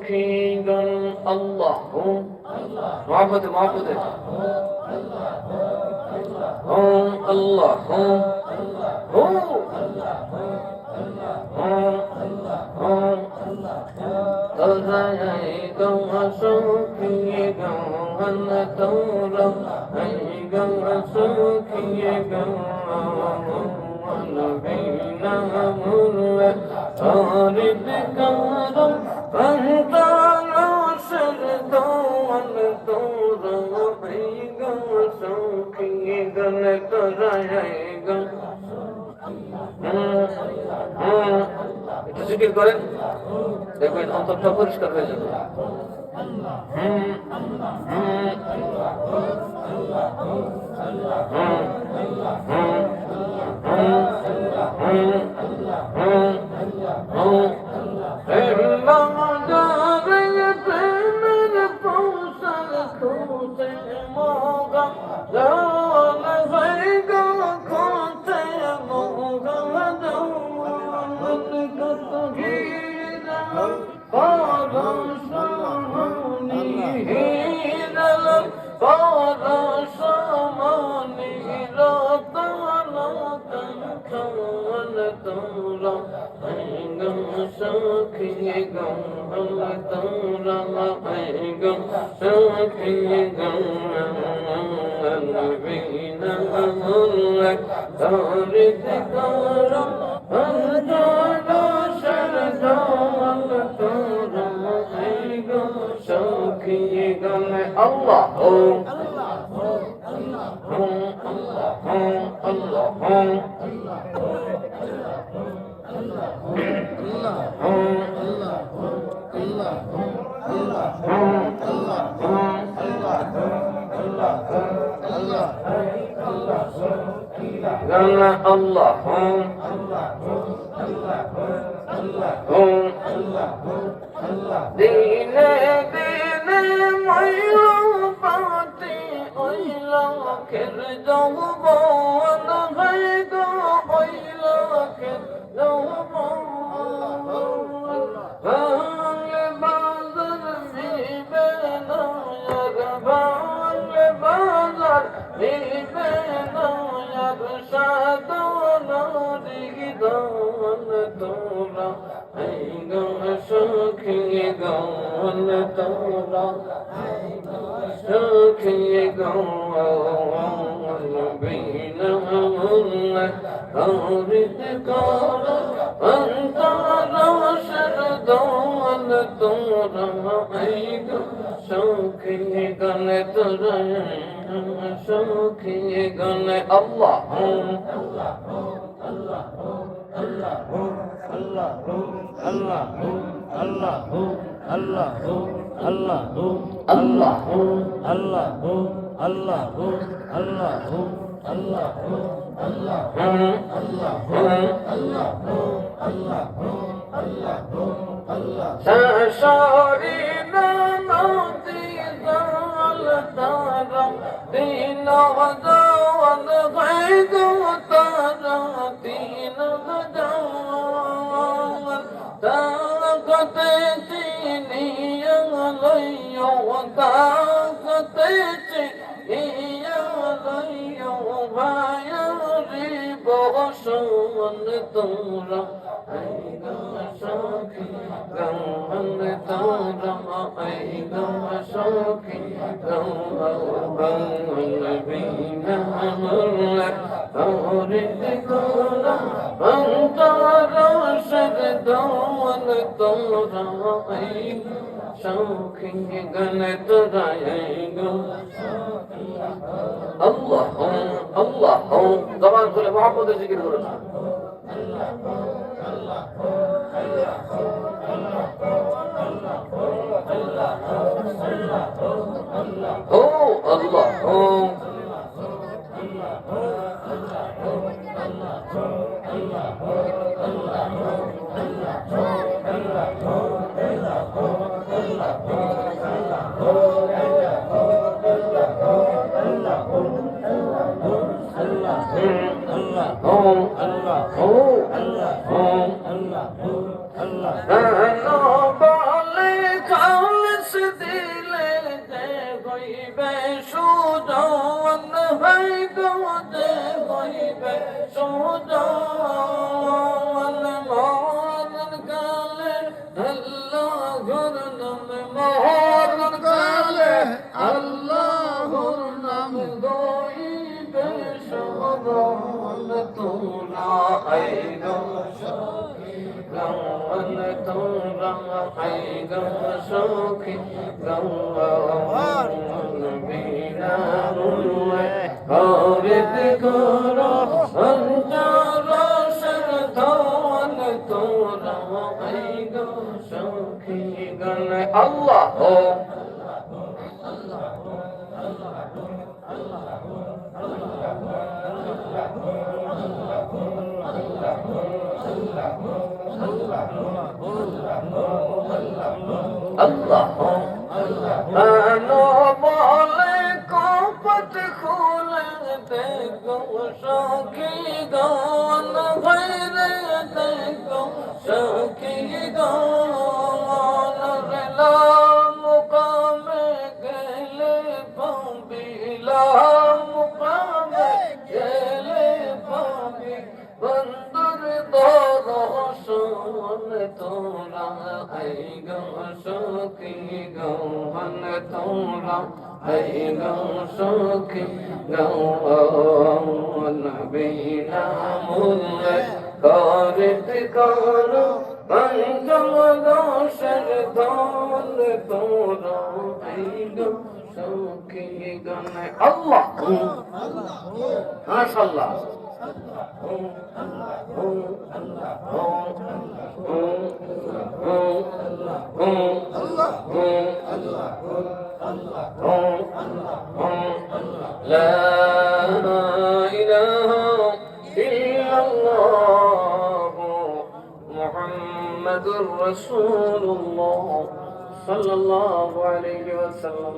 সখীগণ আল্লাহ মহব্বতে মহব্বতে আল্লাহ একটু জিকির করেন, দেখবেন অন্তরটা পরিষ্কার হয়ে যাবে। দিনে দিনে ময়ূরপতি ওই লক্ষের যৌবন হয়ে গো, ওই লক্ষের যৌবন ভাঙলে বাজার নিবে না, ভাঙলে বাজার নিবে না সাধনারি গান তোরা সখী গান তোরা সখী গান বিনা হরিত কর অন্তর দান তোরা সখী গান তোরা সখী গান আল্লাহ শাশরি নদী জাল তারা তিন জওয়ান হয়ে গো, তারা তিন জওয়ান তাকতে চিনিয়া লইও, তাকতে চিনিয়া লইও ভায়ারি বসন তোরা সখী গান তোরা সখী গান বিনা হরিত করা অন্তর সদন তোরা সখী গান তোরা আল্লাহ আল্লাহ জবান খুলে মহব্বতে জিকির করুন। ও আল্লাহ বলে আল্লাহর নামে মহরণ কালে আল্লাহর নামে দইবে সবল তোরা আইগো গাওয়ান তোরা আইগো সখী গাওয়ান বিনা মুয়ে হরিত করো অন্তর সরধন তোরা আইগো সখী গান আল্লাহ আল্লাহ আনো বলে কপট খুলে দেখো সখী গান ভাইরে দেখো সখী গান রেলা মুকামে গেলে পাবিলা মুকামে গেলে পাবি বন্দর দরশন তোরা আইগো সখী গান তোরা আইগো সখী গান বিনা মুয়ে করিত করো পঞ্চম দোষের ধন তোরা আইগো সখী গান আল্লাহ মাশাআল্লাহ لا إله إلا الله محمد رسول الله صلى الله عليه وسلم.